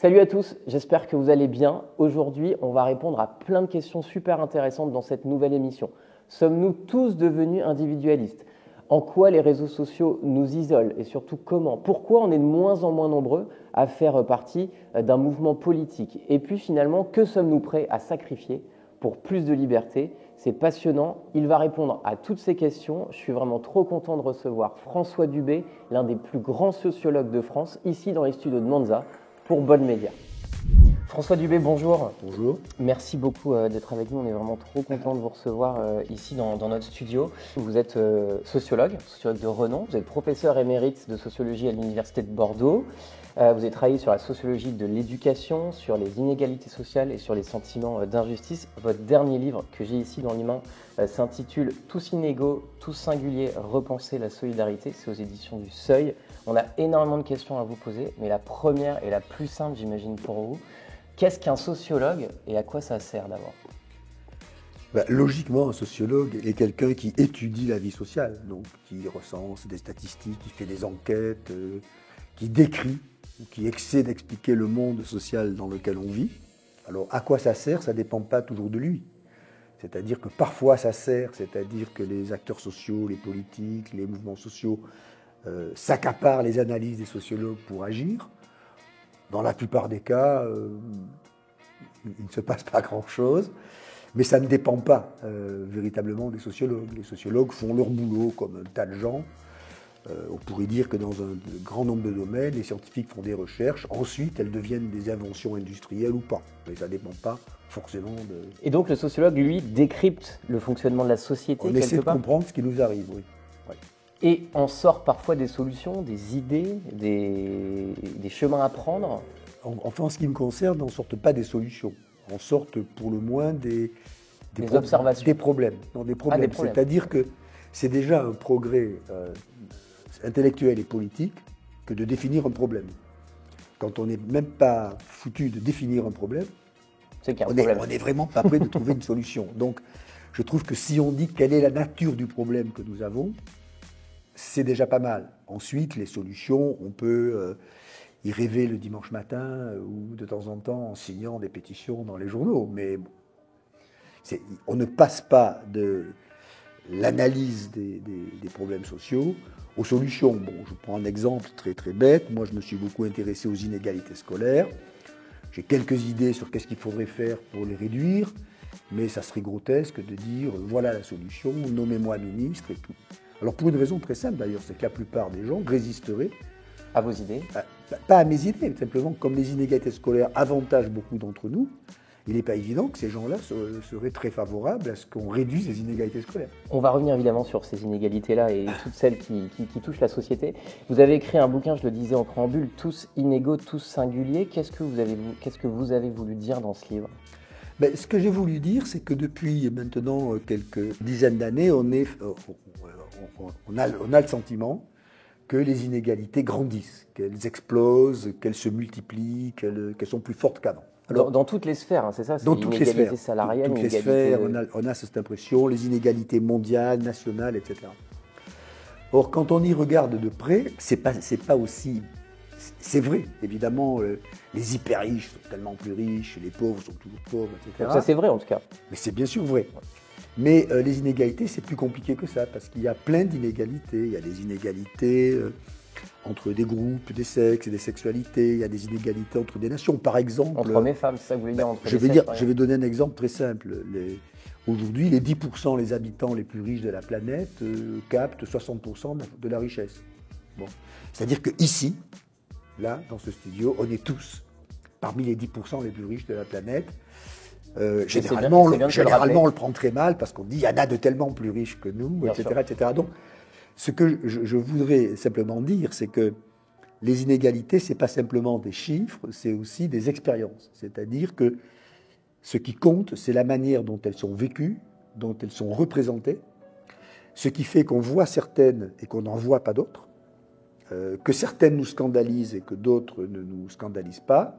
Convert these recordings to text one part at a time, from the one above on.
Salut à tous, j'espère que vous allez bien. Aujourd'hui, on va répondre à plein de questions super intéressantes dans cette nouvelle émission. Sommes-nous tous devenus individualistes? En quoi les réseaux sociaux nous isolent et surtout comment? Pourquoi on est de moins en moins nombreux à faire partie d'un mouvement politique? Et puis finalement, que sommes-nous prêts à sacrifier pour plus de liberté? C'est passionnant, il va répondre à toutes ces questions. Je suis vraiment trop content de recevoir François Dubé, l'un des plus grands sociologues de France, ici dans les studios de Monza pour Bonne Média. François Dubé, bonjour. Bonjour. Merci beaucoup d'être avec nous. On est vraiment trop content de vous recevoir ici dans notre studio. Vous êtes sociologue de renom. Vous êtes professeur émérite de sociologie à l'Université de Bordeaux. Vous avez travaillé sur la sociologie de l'éducation, sur les inégalités sociales et sur les sentiments d'injustice. Votre dernier livre que j'ai ici dans les mains s'intitule « Tous inégaux, tous singuliers, repenser la solidarité ». C'est aux éditions du Seuil. On a énormément de questions à vous poser, mais la première et la plus simple, j'imagine, pour vous. Qu'est-ce qu'un sociologue et à quoi ça sert d'abord? Logiquement, un sociologue est quelqu'un qui étudie la vie sociale, donc qui recense des statistiques, qui fait des enquêtes, qui décrit, qui essaie d'expliquer le monde social dans lequel on vit. Alors, à quoi ça sert? Ça ne dépend pas toujours de lui. C'est-à-dire que parfois ça sert, c'est-à-dire que les acteurs sociaux, les politiques, les mouvements sociaux s'accaparent les analyses des sociologues pour agir. Dans la plupart des cas, il ne se passe pas grand-chose, mais ça ne dépend pas véritablement des sociologues. Les sociologues font leur boulot comme un tas de gens. On pourrait dire que dans un grand nombre de domaines, les scientifiques font des recherches, ensuite elles deviennent des inventions industrielles ou pas. Mais ça ne dépend pas forcément de... Et donc le sociologue, lui, décrypte le fonctionnement de la société On quelque essaie de part comprendre ce qui nous arrive, oui. Ouais. Et en sort parfois des solutions, des idées, des chemins à prendre. Enfin, en ce qui me concerne, on ne sorte pas des solutions. On sorte pour le moins des observations. Des problèmes. Non, des problèmes. Ah, des problèmes. C'est-à-dire que c'est déjà un progrès intellectuel et politique que de définir un problème. Quand on n'est même pas foutu de définir un problème, c'est qu'il y a un problème. On n'est vraiment pas prêt de trouver une solution. Donc, je trouve que si on dit quelle est la nature du problème que nous avons, c'est déjà pas mal. Ensuite, les solutions, on peut y rêver le dimanche matin ou de temps en temps en signant des pétitions dans les journaux. Mais bon, on ne passe pas de l'analyse des problèmes sociaux aux solutions. Bon, je prends un exemple très très bête. Moi, je me suis beaucoup intéressé aux inégalités scolaires. J'ai quelques idées sur qu'est-ce qu'il faudrait faire pour les réduire, mais ça serait grotesque de dire voilà la solution, nommez-moi ministre et tout. Alors pour une raison très simple d'ailleurs, c'est que la plupart des gens résisteraient à vos idées. Pas à mes idées, mais simplement comme les inégalités scolaires avantagent beaucoup d'entre nous, il n'est pas évident que ces gens-là seraient très favorables à ce qu'on réduise les inégalités scolaires. On va revenir évidemment sur ces inégalités-là et toutes celles qui touchent la société. Vous avez écrit un bouquin, je le disais en préambule, Tous inégaux, tous singuliers. Qu'est-ce que vous avez voulu dire dans ce livre? Ce que j'ai voulu dire, c'est que depuis maintenant quelques dizaines d'années, on a le sentiment que les inégalités grandissent, qu'elles explosent, qu'elles se multiplient, qu'elles sont plus fortes qu'avant. Alors, dans toutes les sphères, hein, c'est ça? Dans toutes les sphères. Salariale, toutes les sphères, on a cette impression, les inégalités mondiales, nationales, etc. Or, quand on y regarde de près, c'est pas aussi... C'est vrai, évidemment, les hyper riches sont tellement plus riches, les pauvres sont toujours pauvres, etc. Donc ça, c'est vrai en tout cas. Mais c'est bien sûr vrai. Mais les inégalités, c'est plus compliqué que ça, parce qu'il y a plein d'inégalités. Il y a des inégalités entre des groupes, des sexes et des sexualités. Il y a des inégalités entre des nations. Par exemple... Entre hommes et femmes, c'est ça que vous voulez dire? Entre les sexes, je vais donner un exemple très simple. Aujourd'hui, les 10% des habitants les plus riches de la planète captent 60% de la richesse. Bon. C'est-à-dire qu'ici, là, dans ce studio, on est tous parmi les 10% les plus riches de la planète. Généralement, on le prend très mal parce qu'on dit il y en a de tellement plus riches que nous, etc. Donc, ce que je voudrais simplement dire, c'est que les inégalités, ce n'est pas simplement des chiffres, c'est aussi des expériences. C'est-à-dire que ce qui compte, c'est la manière dont elles sont vécues, dont elles sont représentées, ce qui fait qu'on voit certaines et qu'on n'en voit pas d'autres, que certaines nous scandalisent et que d'autres ne nous scandalisent pas.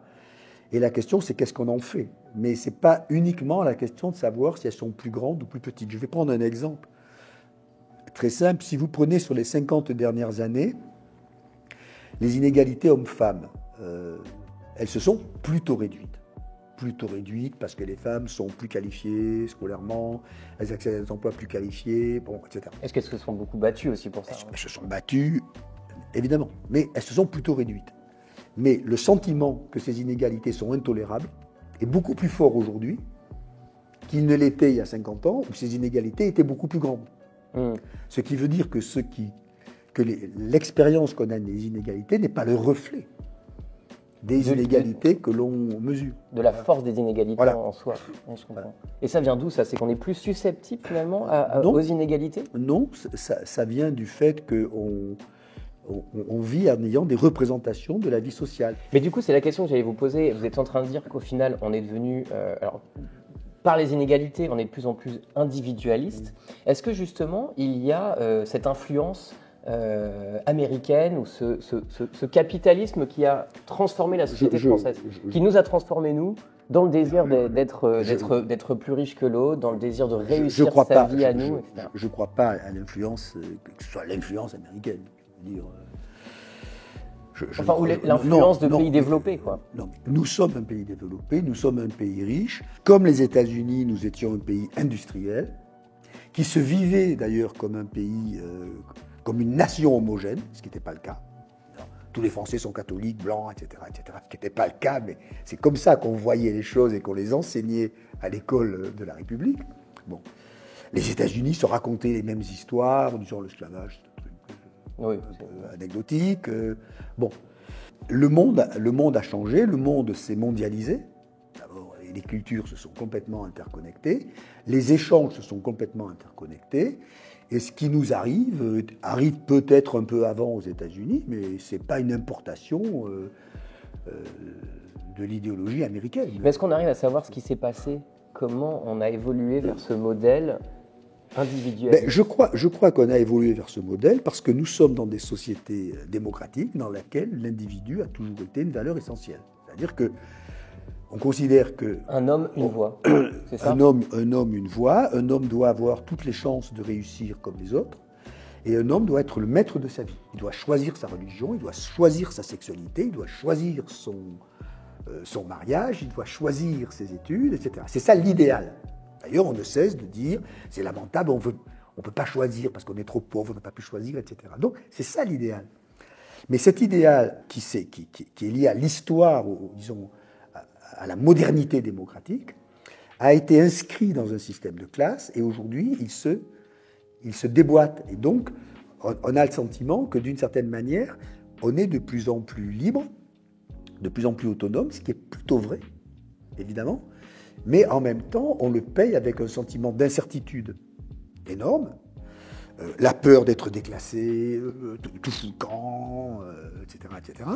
Et la question, c'est qu'est-ce qu'on en fait? Mais ce n'est pas uniquement la question de savoir si elles sont plus grandes ou plus petites. Je vais prendre un exemple très simple. Si vous prenez sur les 50 dernières années, les inégalités hommes-femmes, elles se sont plutôt réduites. Plutôt réduites parce que les femmes sont plus qualifiées scolairement, elles accèdent à des emplois plus qualifiés, bon, etc. Est-ce qu'elles se sont beaucoup battues aussi pour ça? Elles se sont battues, évidemment, mais elles se sont plutôt réduites. Mais le sentiment que ces inégalités sont intolérables est beaucoup plus fort aujourd'hui qu'il ne l'était il y a 50 ans, où ces inégalités étaient beaucoup plus grandes. Ce qui veut dire que, l'expérience qu'on a des inégalités n'est pas le reflet des inégalités que l'on mesure. De la force des inégalités voilà. en soi. Oui, je comprends. Et ça vient d'où ça? C'est qu'on est plus susceptible finalement aux inégalités? Non, ça vient du fait qu'on vit en ayant des représentations de la vie sociale. Mais du coup, c'est la question que j'allais vous poser. Vous êtes en train de dire qu'au final, on est devenu... par les inégalités, on est de plus en plus individualiste. Est-ce que justement, il y a cette influence américaine ou ce capitalisme qui a transformé la société française, qui nous a transformés, nous, dans le désir d'être plus riche que l'autre, dans le désir de réussir sa vie à nous, etc. Je ne crois pas à l'influence, que ce soit l'influence américaine. Je veux dire, ou l'influence de pays développés, quoi. Non, nous sommes un pays développé, nous sommes un pays riche. Comme les États-Unis, nous étions un pays industriel, qui se vivait d'ailleurs comme un pays, comme une nation homogène, ce qui n'était pas le cas. Non, tous les Français sont catholiques, blancs, etc., ce qui n'était pas le cas, mais c'est comme ça qu'on voyait les choses et qu'on les enseignait à l'école de la République. Bon. Les États-Unis se racontaient les mêmes histoires, disons l'esclavage. Oui, anecdotique. Bon, le monde a changé, le monde s'est mondialisé. D'abord, les cultures se sont complètement interconnectées, les échanges se sont complètement interconnectés, et ce qui nous arrive peut-être un peu avant aux États-Unis, mais ce n'est pas une importation de l'idéologie américaine. Mais est-ce qu'on arrive à savoir ce qui s'est passé? Comment on a évolué vers ce modèle individuel? Je crois qu'on a évolué vers ce modèle parce que nous sommes dans des sociétés démocratiques dans lesquelles l'individu a toujours été une valeur essentielle. C'est-à-dire que on considère que un homme, une voix. C'est ça? Un homme, une voix. Un homme doit avoir toutes les chances de réussir comme les autres. Et un homme doit être le maître de sa vie. Il doit choisir sa religion, il doit choisir sa sexualité, il doit choisir son mariage, il doit choisir ses études, etc. C'est ça l'idéal. D'ailleurs, on ne cesse de dire, c'est lamentable, on ne peut pas choisir parce qu'on est trop pauvre, on n'a pas pu choisir, etc. Donc, c'est ça l'idéal. Mais cet idéal qui est lié à l'histoire, disons, à la modernité démocratique, a été inscrit dans un système de classe et aujourd'hui, il se déboîte. Et donc, on a le sentiment que d'une certaine manière, on est de plus en plus libre, de plus en plus autonome, ce qui est plutôt vrai, évidemment. Mais en même temps, on le paye avec un sentiment d'incertitude énorme, la peur d'être déclassé, tout fout le camp, etc., etc.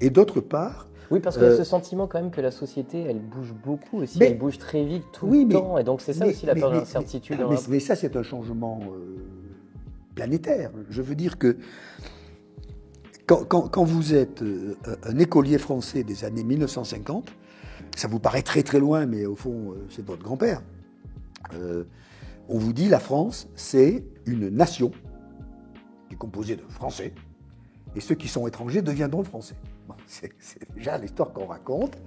Et d'autre part... Oui, parce que ce sentiment quand même que la société, elle bouge beaucoup aussi, elle bouge très vite tout le temps, et donc c'est ça aussi la peur de l'incertitude. Mais ça, c'est un changement planétaire. Je veux dire que quand vous êtes un écolier français des années 1950, ça vous paraît très très loin, mais au fond, c'est votre grand-père. On vous dit la France, c'est une nation qui est composée de Français, et ceux qui sont étrangers deviendront Français. Bon, c'est déjà l'histoire qu'on raconte.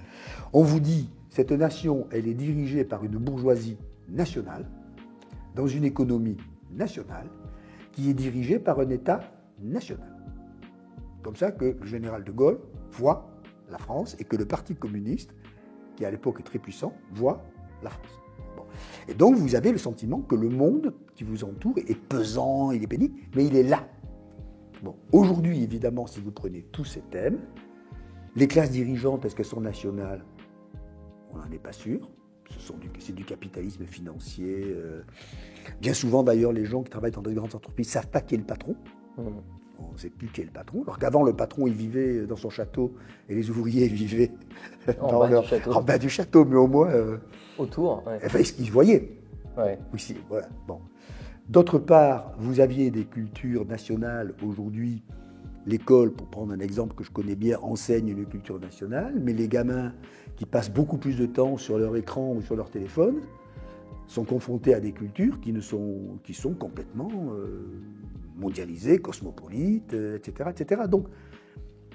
On vous dit, cette nation, elle est dirigée par une bourgeoisie nationale, dans une économie nationale, qui est dirigée par un État national. Comme ça que le général de Gaulle voit la France et que le Parti communiste, qui à l'époque est très puissant, voit la France. Bon. Et donc vous avez le sentiment que le monde qui vous entoure est pesant, il est pénible, mais il est là. Bon. Aujourd'hui, évidemment, si vous prenez tous ces thèmes, les classes dirigeantes, est-ce qu'elles sont nationales? On n'en est pas sûr. C'est du capitalisme financier. Bien souvent, d'ailleurs, les gens qui travaillent dans des grandes entreprises ne savent pas qui est le patron. On ne sait plus qui est le patron. Alors qu'avant, le patron, il vivait dans son château et les ouvriers vivaient en bas du château, mais au moins... autour. Ouais. Enfin, ils se voyaient. Ouais. Aussi, voilà. Bon. D'autre part, vous aviez des cultures nationales. Aujourd'hui, l'école, pour prendre un exemple que je connais bien, enseigne une culture nationale, mais les gamins qui passent beaucoup plus de temps sur leur écran ou sur leur téléphone sont confrontés à des cultures qui sont complètement mondialisées, cosmopolites, etc., etc. Donc,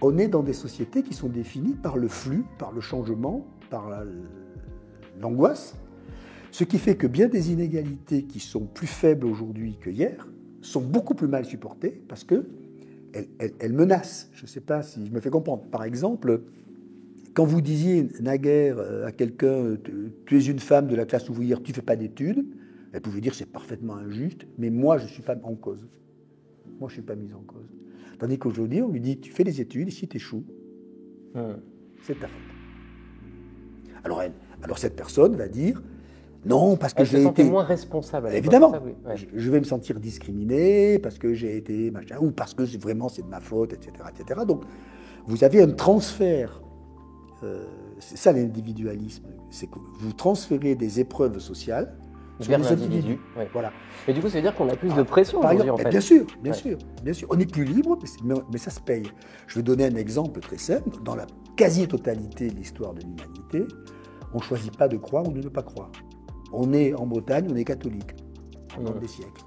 on est dans des sociétés qui sont définies par le flux, par le changement, par l'angoisse, ce qui fait que bien des inégalités qui sont plus faibles aujourd'hui que hier sont beaucoup plus mal supportées parce qu'elles menacent. Je ne sais pas si je me fais comprendre. Par exemple, quand vous disiez naguère à quelqu'un « tu es une femme de la classe ouvrière, tu ne fais pas d'études », elle pouvait dire « c'est parfaitement injuste, mais moi je ne suis pas en cause ». Moi je ne suis pas mise en cause. Tandis qu'aujourd'hui on lui dit « tu fais des études et si tu échoues, c'est ta faute ». Alors cette personne va dire « non, parce que j'ai été… » moins responsable. Évidemment, ouais. Je vais me sentir discriminé parce que j'ai été machin, ou parce que vraiment c'est de ma faute, etc., etc. Donc vous avez un transfert. C'est ça l'individualisme, c'est que vous transférez des épreuves sociales vers l'individu. Ouais. Voilà. Et du coup, ça veut dire qu'on a plus de pression aujourd'hui, en fait. Bien sûr. On est plus libre, mais ça se paye. Je vais donner un exemple très simple. Dans la quasi-totalité de l'histoire de l'humanité, on ne choisit pas de croire ou de ne pas croire. On est en Bretagne, on est catholique pendant des siècles.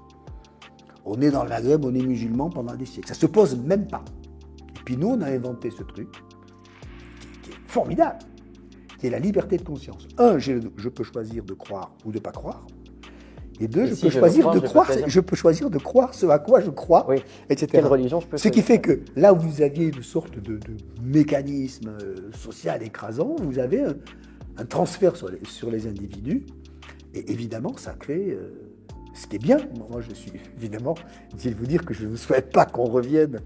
On est dans le Maghreb, on est musulman pendant des siècles. Ça ne se pose même pas. Et puis nous, on a inventé ce truc qui est formidable, qui est la liberté de conscience. Un, je peux choisir de croire ou de ne pas croire. Et deux, je peux choisir de croire ce à quoi je crois, etc. Quelle religion je peux choisir. Ce qui fait que là où vous aviez une sorte de mécanisme social écrasant, vous avez un transfert sur les individus. Et évidemment, ça crée ce qui est bien. Moi, je suis évidemment, je vais vous dire que je ne souhaite pas qu'on revienne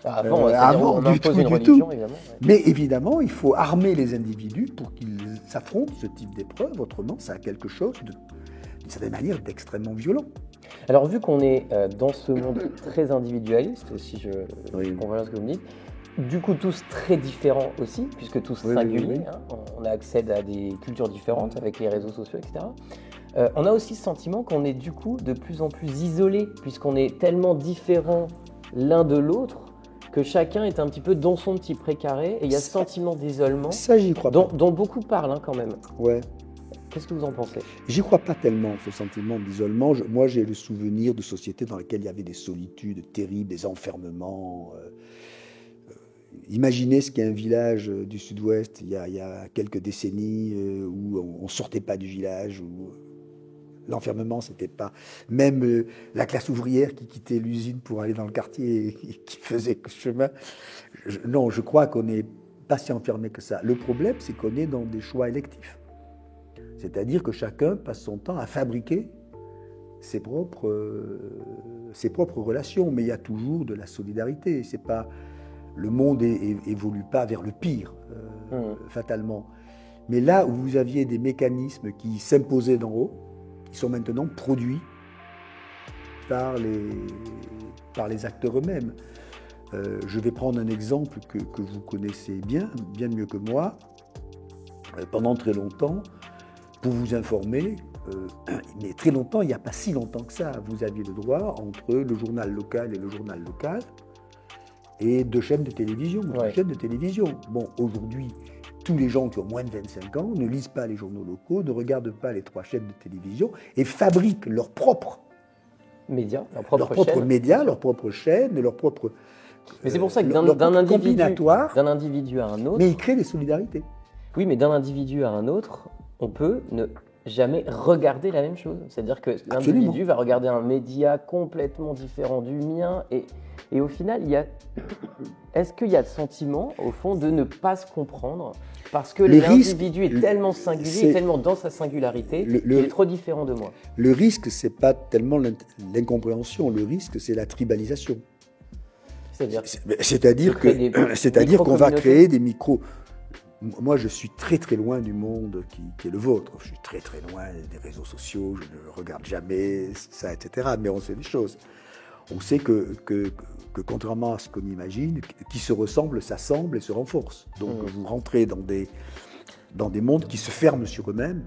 avant du tout. Évidemment, Mais évidemment, il faut armer les individus pour qu'ils s'affrontent ce type d'épreuve. Autrement, ça a quelque chose d'une certaine manière d'extrêmement violent. Alors, vu qu'on est dans ce monde très individualiste, si je comprends bien ce que vous me dites, du coup tous très différents aussi, puisque tous singuliers, hein, on a accès à des cultures différentes avec les réseaux sociaux, etc. On a aussi ce sentiment qu'on est du coup de plus en plus isolés, puisqu'on est tellement différents l'un de l'autre, que chacun est un petit peu dans son petit précaré, et il y a ce sentiment d'isolement dont beaucoup parlent quand même. Ouais. Qu'est-ce que vous en pensez ? J'y crois pas tellement, ce sentiment d'isolement. Moi, j'ai le souvenir de sociétés dans lesquelles il y avait des solitudes terribles, des enfermements. Imaginez ce qu'est un village du sud-ouest il y a quelques décennies où on ne sortait pas du village, où l'enfermement, c'était pas… Même la classe ouvrière qui quittait l'usine pour aller dans le quartier et qui faisait chemin. Non, je crois qu'on n'est pas si enfermé que ça. Le problème, c'est qu'on est dans des choix électifs. C'est-à-dire que chacun passe son temps à fabriquer ses propres relations. Mais il y a toujours de la solidarité. C'est pas… Le monde évolue pas vers le pire, fatalement. Mais là où vous aviez des mécanismes qui s'imposaient d'en haut, qui sont maintenant produits par les acteurs eux-mêmes. Je vais prendre un exemple que vous connaissez bien mieux que moi. Pendant très longtemps, pour vous informer, mais très longtemps, il n'y a pas si longtemps que ça, vous aviez le droit, entre le journal local et le journal local, et deux chaînes de télévision. Bon, aujourd'hui, tous les gens qui ont moins de 25 ans ne lisent pas les journaux locaux, ne regardent pas les trois chaînes de télévision et fabriquent leurs propres médias, leurs propres chaînes, leurs propres… Mais c'est pour ça que d'un individu à un autre… Mais ils créent des solidarités. Oui, mais d'un individu à un autre, on peut ne jamais regarder la même chose. C'est-à-dire que l'individu va regarder un média complètement différent du mien et au final, est-ce qu'il y a le sentiment, au fond, de ne pas se comprendre parce que l'individu est tellement singulier, tellement dans sa singularité, qu'il est trop différent de moi? Le risque, c'est pas tellement l'incompréhension, le risque, c'est la tribalisation. C'est-à-dire qu'on va créer des micros. Moi, je suis très très loin du monde qui est le vôtre. Je suis très très loin des réseaux sociaux, je ne regarde jamais ça, etc. Mais on sait des choses. On sait que contrairement à ce qu'on imagine, qui se ressemblent, s'assemblent et se renforcent. Donc vous rentrez dans des mondes qui se ferment sur eux-mêmes.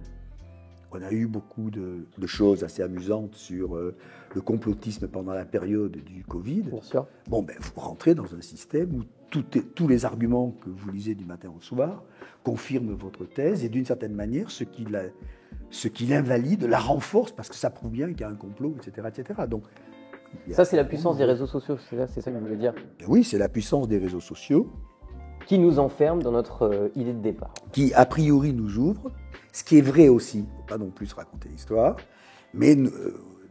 On a eu beaucoup de choses assez amusantes sur le complotisme pendant la période du Covid. Bien sûr. Bon, vous rentrez dans un système où tous les arguments que vous lisez du matin au soir confirment votre thèse et d'une certaine manière, ce qui l'invalide la renforce parce que ça prouve bien qu'il y a un complot, etc. etc. Donc, ça, c'est la puissance des réseaux sociaux, c'est ça que vous voulez dire? Oui, c'est la puissance des réseaux sociaux. qui nous enferme dans notre idée de départ. Qui, a priori, nous ouvre, ce qui est vrai aussi, il ne faut pas non plus raconter l'histoire, mais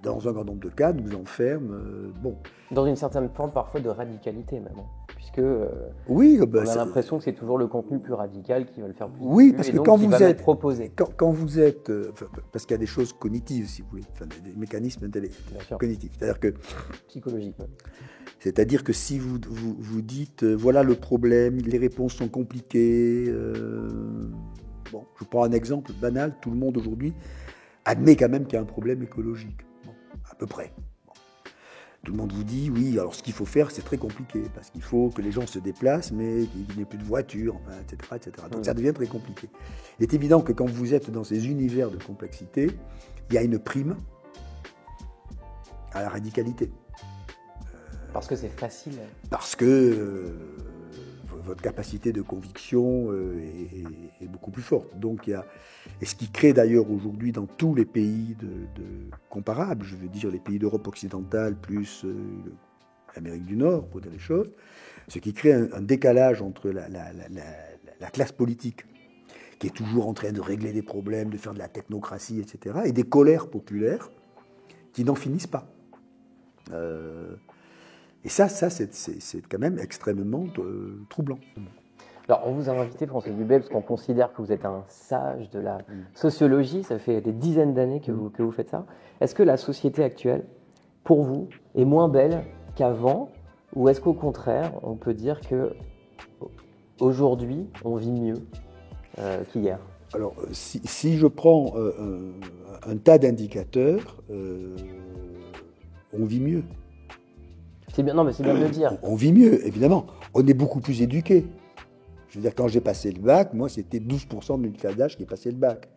dans un grand nombre de cas, nous enferme, Dans une certaine forme parfois de radicalité même, puisque oui, on a l'impression que c'est toujours le contenu plus radical qui va le faire plus. Oui, parce que quand vous êtes proposé. Quand vous êtes, parce qu'il y a des choses cognitives, si vous voulez, enfin, des mécanismes cognitifs, c'est-à-dire que psychologique. Même. C'est-à-dire que si vous dites, voilà le problème, les réponses sont compliquées. Je prends un exemple banal, tout le monde aujourd'hui admet quand même qu'il y a un problème écologique, à peu près. Tout le monde vous dit, oui, alors ce qu'il faut faire, c'est très compliqué, parce qu'il faut que les gens se déplacent, mais qu'il n'y ait plus de voitures, etc., etc. Donc ça devient très compliqué. Il est évident que quand vous êtes dans ces univers de complexité, il y a une prime à la radicalité. Parce que c'est facile. Parce que votre capacité de conviction est beaucoup plus forte. Donc, et ce qui crée d'ailleurs aujourd'hui dans tous les pays comparables, je veux dire les pays d'Europe occidentale plus l'Amérique du Nord, pour dire les choses, ce qui crée un décalage entre la classe politique, qui est toujours en train de régler des problèmes, de faire de la technocratie, etc., et des colères populaires qui n'en finissent pas. Et ça c'est quand même extrêmement troublant. Alors, on vous a invité, François Dubé, parce qu'on considère que vous êtes un sage de la sociologie. Ça fait des dizaines d'années que vous faites ça. Est-ce que la société actuelle, pour vous, est moins belle qu'avant? Ou est-ce qu'au contraire, on peut dire qu'aujourd'hui, on vit mieux qu'hier? Alors, si je prends un tas d'indicateurs, on vit mieux. C'est bien, non, mais c'est bien de le dire. On vit mieux, évidemment. On est beaucoup plus éduqués. Je veux dire, quand j'ai passé le bac, moi, c'était 12% de l'unité d'âge qui est passé le bac.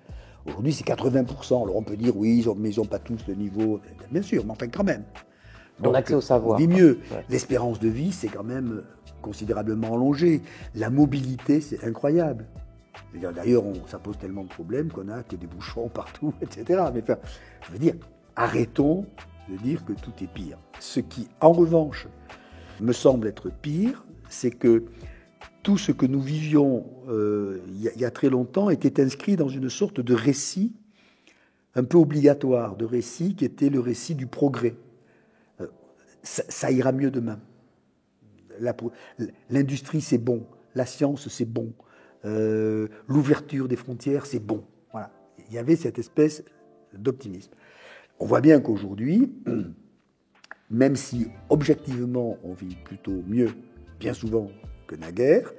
Aujourd'hui, c'est 80%. Alors, on peut dire, oui, mais ils n'ont pas tous le niveau. Bien sûr, mais enfin, quand même. Donc, on a accès au savoir. On vit mieux. Ouais. L'espérance de vie, c'est quand même considérablement allongé. La mobilité, c'est incroyable. D'ailleurs, ça pose tellement de problèmes qu'on a que des bouchons partout, etc. Mais enfin, je veux dire, arrêtons de dire que tout est pire. Ce qui, en revanche, me semble être pire, c'est que tout ce que nous vivions il y a très longtemps était inscrit dans une sorte de récit un peu obligatoire, de récit qui était le récit du progrès. Ça ira mieux demain. L'industrie, c'est bon. La science, c'est bon. L'ouverture des frontières, c'est bon. Voilà. Il y avait cette espèce d'optimisme. On voit bien qu'aujourd'hui, même si objectivement on vit plutôt mieux, bien souvent, que naguère,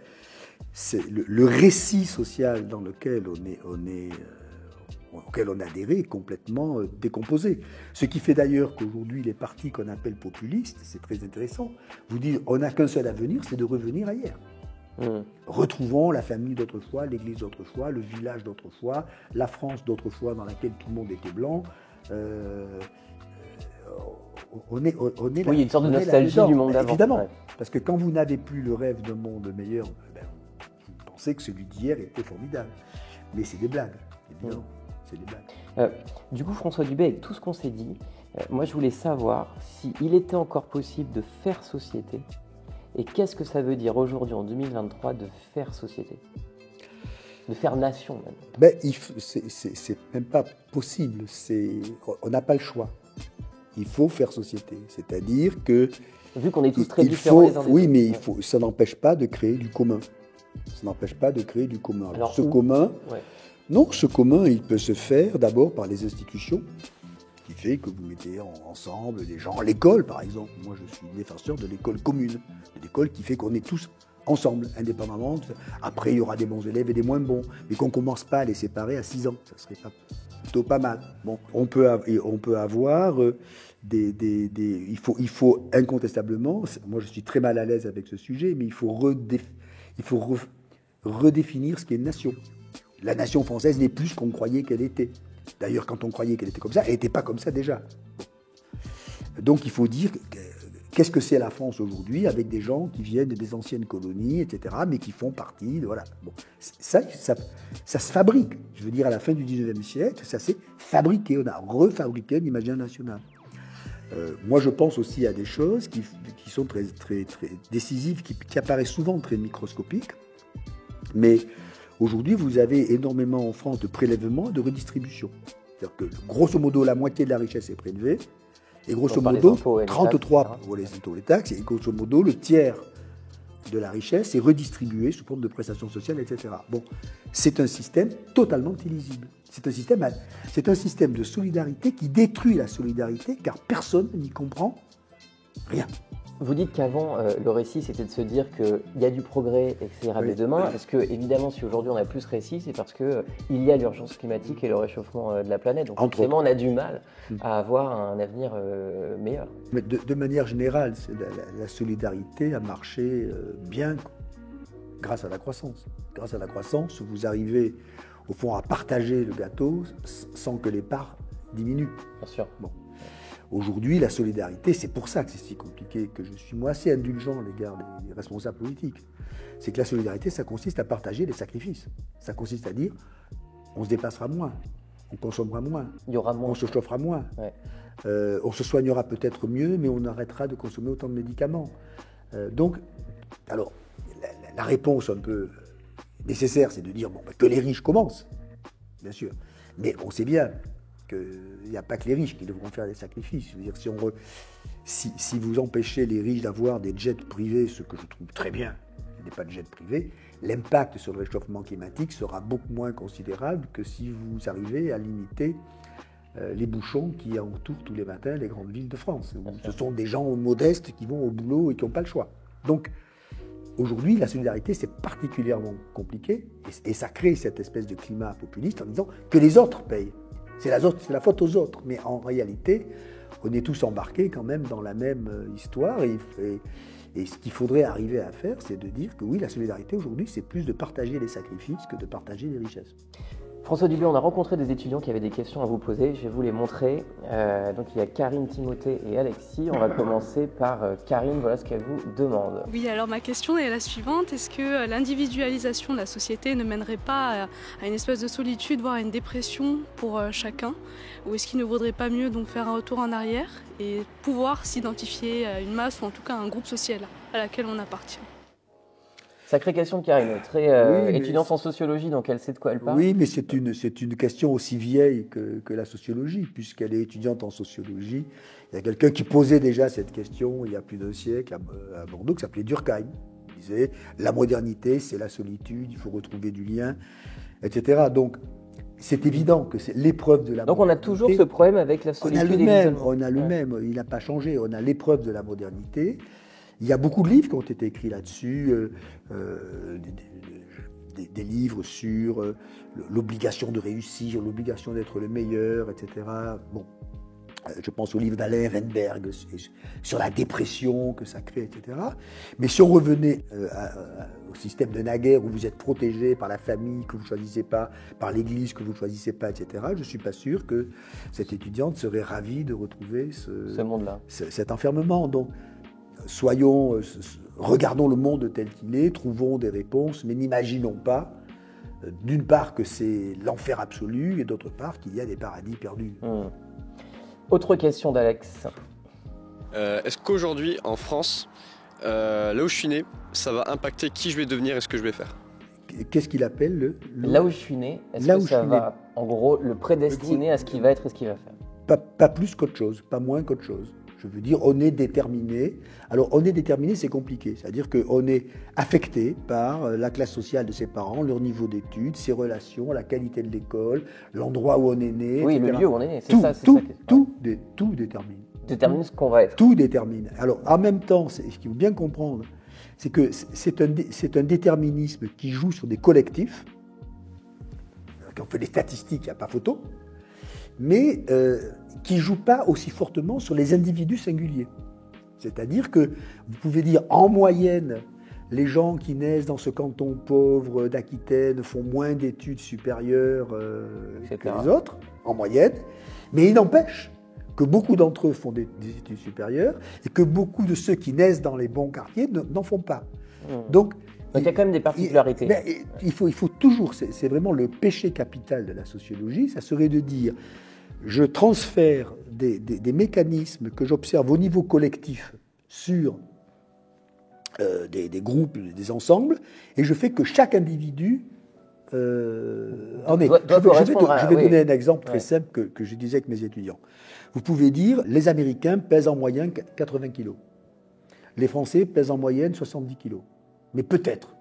c'est le récit social dans lequel auquel on adhéré est complètement décomposé. Ce qui fait d'ailleurs qu'aujourd'hui, les partis qu'on appelle populistes, c'est très intéressant, vous disent on n'a qu'un seul avenir, c'est de revenir à hier. Retrouvons la famille d'autrefois, l'église d'autrefois, le village d'autrefois, la France d'autrefois dans laquelle tout le monde était blanc. On est oui, il y a une sorte de nostalgie du monde d'avant. Évidemment, ouais. Parce que quand vous n'avez plus le rêve d'un monde meilleur, vous pensez que celui d'hier était formidable. Mais c'est des blagues, évidemment. C'est des blagues. Du coup, François Dubé, avec tout ce qu'on s'est dit, moi je voulais savoir s'il était encore possible de faire société. Et qu'est-ce que ça veut dire aujourd'hui, en 2023, de faire société? De faire nation, même. C'est même pas possible. On n'a pas le choix. Il faut faire société. C'est-à-dire que... Vu qu'on est tous très différents les uns des autres. Oui, mais ça n'empêche pas de créer du commun. Ça n'empêche pas de créer du commun. Alors ce commun... Ouais. Non, ce commun, il peut se faire d'abord par les institutions, qui fait que vous mettez ensemble des gens. L'école, par exemple. Moi, je suis défenseur de l'école commune. De l'école qui fait qu'on est tous ensemble, indépendamment. Après, il y aura des bons élèves et des moins bons. Mais qu'on ne commence pas à les séparer à 6 ans. Ça serait plutôt pas mal. Bon, on peut avoir il faut incontestablement, moi je suis très mal à l'aise avec ce sujet, mais il faut redéfinir ce qu'est une nation. La nation française n'est plus ce qu'on croyait qu'elle était. D'ailleurs, quand on croyait qu'elle était comme ça, elle n'était pas comme ça déjà. Donc il faut dire qu'est-ce que c'est la France aujourd'hui, avec des gens qui viennent des anciennes colonies, etc., mais qui font partie de... Voilà. Bon, ça se fabrique. Je veux dire, à la fin du 19e siècle, ça s'est fabriqué. On a refabriqué l'imaginaire national. Moi, je pense aussi à des choses qui sont très, très, très décisives, qui apparaissent souvent très microscopiques. Mais aujourd'hui, vous avez énormément en France de prélèvements et de redistribution. C'est-à-dire que grosso modo, la moitié de la richesse est prélevée, et grosso modo, 33 pour les impôts et les taxes, et grosso modo, le tiers de la richesse est redistribué sous forme de prestations sociales, etc. Bon, c'est un système totalement illisible. C'est un système de solidarité qui détruit la solidarité, car personne n'y comprend rien. Vous dites qu'avant, le récit, c'était de se dire qu'il y a du progrès et que ça ira mieux demain. Est-ce que, évidemment, si aujourd'hui on a plus récit, c'est parce qu'il y a l'urgence climatique et le réchauffement de la planète. Donc, forcément, on a du mal à avoir un avenir meilleur. Mais de manière générale, la solidarité a marché bien grâce à la croissance. Grâce à la croissance, vous arrivez, au fond, à partager le gâteau sans que les parts diminuent. Bien sûr. Bon. Aujourd'hui, la solidarité, c'est pour ça que c'est si compliqué, que je suis moi assez indulgent à l'égard des responsables politiques. C'est que la solidarité, ça consiste à partager les sacrifices. Ça consiste à dire, on se déplacera moins, on consommera moins, il y aura moins. On se chauffera moins, on se soignera peut-être mieux, mais on arrêtera de consommer autant de médicaments. Donc, alors, la réponse un peu nécessaire, c'est de dire que les riches commencent, bien sûr. Mais on sait bien qu'il n'y a pas que les riches qui devront faire des sacrifices. Je veux dire, si vous empêchez les riches d'avoir des jets privés, ce que je trouve très bien, il n'y a pas de jets privés, l'impact sur le réchauffement climatique sera beaucoup moins considérable que si vous arrivez à limiter les bouchons qui entourent tous les matins les grandes villes de France. Ce sont des gens modestes qui vont au boulot et qui n'ont pas le choix. Donc, aujourd'hui, la solidarité, c'est particulièrement compliqué et ça crée cette espèce de climat populiste en disant que les autres payent. C'est la faute aux autres, mais en réalité, on est tous embarqués quand même dans la même histoire. Et ce qu'il faudrait arriver à faire, c'est de dire que oui, la solidarité aujourd'hui, c'est plus de partager les sacrifices que de partager les richesses. François Dubuis, on a rencontré des étudiants qui avaient des questions à vous poser. Je vais vous les montrer. Donc il y a Karine, Timothée et Alexis. On va commencer par Karine. Voilà ce qu'elle vous demande. Oui, alors ma question est la suivante. Est-ce que l'individualisation de la société ne mènerait pas à une espèce de solitude, voire à une dépression pour chacun? Ou est-ce qu'il ne vaudrait pas mieux donc faire un retour en arrière et pouvoir s'identifier à une masse ou en tout cas à un groupe social à laquelle on appartient? Sacrée question de Karine, très étudiante en sociologie, donc elle sait de quoi elle parle. Oui, mais c'est une question aussi vieille que la sociologie, puisqu'elle est étudiante en sociologie. Il y a quelqu'un qui posait déjà cette question il y a plus d'un siècle à Bordeaux, qui s'appelait Durkheim. Il disait « la modernité, c'est la solitude, il faut retrouver du lien », etc. Donc, c'est évident que c'est l'épreuve de la modernité. Donc on a toujours ce problème avec la solitude et l'isolement. On a le même, il n'a pas changé, on a l'épreuve de la modernité. Il y a beaucoup de livres qui ont été écrits là-dessus, des livres sur l'obligation de réussir, l'obligation d'être le meilleur, etc. Bon, je pense au livre d'Alain Ehrenberg sur la dépression que ça crée, etc. Mais si on revenait au système de naguère où vous êtes protégé par la famille que vous ne choisissez pas, par l'église que vous ne choisissez pas, etc., je ne suis pas sûr que cette étudiante serait ravie de retrouver ce monde-là, cet enfermement. Donc, regardons le monde tel qu'il est, trouvons des réponses, mais n'imaginons pas, d'une part, que c'est l'enfer absolu, et d'autre part, qu'il y a des paradis perdus. Autre question d'Alex. Est-ce qu'aujourd'hui, en France, là où je suis né, ça va impacter qui je vais devenir et ce que je vais faire? Qu'est-ce qu'il appelle Là où je suis né, est-ce que ça va, en gros, le prédestiner à ce qu'il va être et ce qu'il va faire? Pas plus qu'autre chose, pas moins qu'autre chose. Je veux dire, on est déterminé. Alors, on est déterminé, c'est compliqué. C'est-à-dire qu'on est affecté par la classe sociale de ses parents, leur niveau d'études, ses relations, la qualité de l'école, l'endroit où on est né. Oui, etc. le lieu où on est né, c'est ça. Tout détermine. Détermine ce qu'on va être. Tout détermine. Alors, en même temps, ce qu'il faut bien comprendre, c'est que c'est un déterminisme qui joue sur des collectifs. Quand on fait des statistiques, il n'y a pas photo. Mais qui ne joue pas aussi fortement sur les individus singuliers. C'est-à-dire que vous pouvez dire, en moyenne, les gens qui naissent dans ce canton pauvre d'Aquitaine font moins d'études supérieures que les autres, en moyenne, mais il n'empêche que beaucoup d'entre eux font des études supérieures et que beaucoup de ceux qui naissent dans les bons quartiers n'en font pas. Donc il y a quand même des particularités. Il faut toujours, c'est vraiment le péché capital de la sociologie, ça serait de dire je transfère des mécanismes que j'observe au niveau collectif sur des groupes, des ensembles, et je fais que chaque individu en est. Je vais donner un exemple très simple que je disais avec mes étudiants. Vous pouvez dire, les Américains pèsent en moyenne 80 kilos. Les Français pèsent en moyenne 70 kilos. Mais peut-être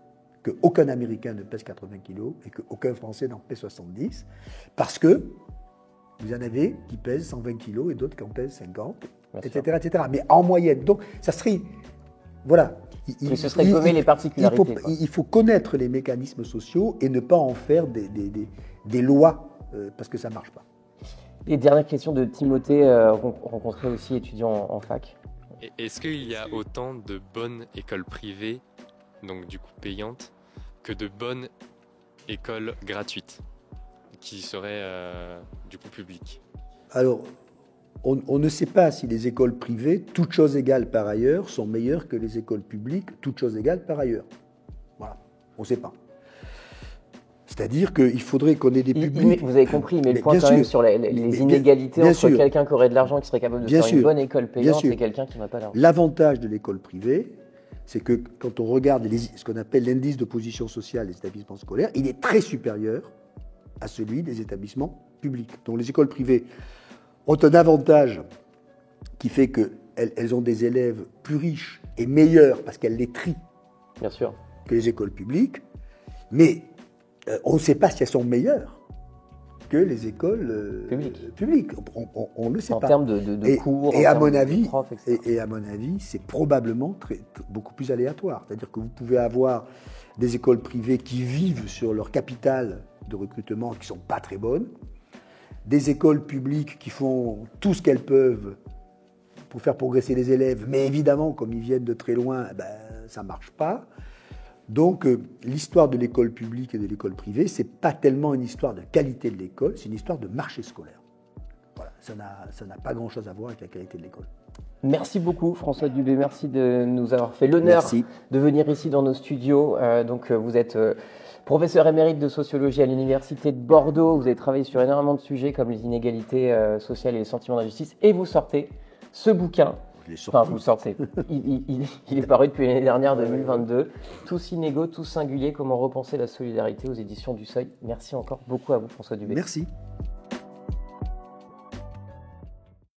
qu'aucun Américain ne pèse 80 kilos et qu'aucun Français n'en pèse 70, parce que vous en avez qui pèsent 120 kilos et d'autres qui en pèsent 50, etc., etc. Mais en moyenne. Donc, ça serait... Voilà. Ce serait gommer les particularités. Il faut connaître les mécanismes sociaux et ne pas en faire des lois, parce que ça ne marche pas. Et dernière question de Timothée, rencontré aussi étudiant en fac. Est-ce qu'il y a autant de bonnes écoles privées, donc du coup payantes, que de bonnes écoles gratuites, qui seraient du coup publiques? Alors, on ne sait pas si les écoles privées, toutes choses égales par ailleurs, sont meilleures que les écoles publiques, toutes choses égales par ailleurs. Voilà, on ne sait pas. C'est-à-dire qu'il faudrait qu'on ait des publics... Vous avez compris, mais le point quand même sur les inégalités entre quelqu'un qui aurait de l'argent, qui serait capable de faire une bonne école payante, et quelqu'un qui n'a pas d'argent. L'avantage de l'école privée, c'est que quand on regarde ce qu'on appelle l'indice de position sociale des établissements scolaires, il est très supérieur à celui des établissements publics. Donc les écoles privées ont un avantage qui fait qu'elles ont des élèves plus riches et meilleurs parce qu'elles les trient Bien sûr. que les écoles publiques, mais on ne sait pas si elles sont meilleures que les écoles publiques. On ne le sait pas. En termes de cours, et à mon avis, de profs, etc. Et à mon avis, c'est probablement beaucoup plus aléatoire. C'est-à-dire que vous pouvez avoir des écoles privées qui vivent sur leur capital de recrutement qui ne sont pas très bonnes, des écoles publiques qui font tout ce qu'elles peuvent pour faire progresser les élèves, mais évidemment, comme ils viennent de très loin, ça ne marche pas. Donc, l'histoire de l'école publique et de l'école privée, ce n'est pas tellement une histoire de qualité de l'école, c'est une histoire de marché scolaire. Voilà, ça n'a pas grand-chose à voir avec la qualité de l'école. Merci beaucoup François Dubé, merci de nous avoir fait l'honneur de venir ici dans nos studios. Vous êtes professeur émérite de sociologie à l'Université de Bordeaux, vous avez travaillé sur énormément de sujets comme les inégalités sociales et les sentiments d'injustice, et vous sortez ce bouquin. Enfin, vous sortez. Il est paru depuis l'année dernière, 2022. Tous inégaux, tous singuliers, comment repenser la solidarité aux éditions du Seuil. Merci encore beaucoup à vous, François Dubé. Merci.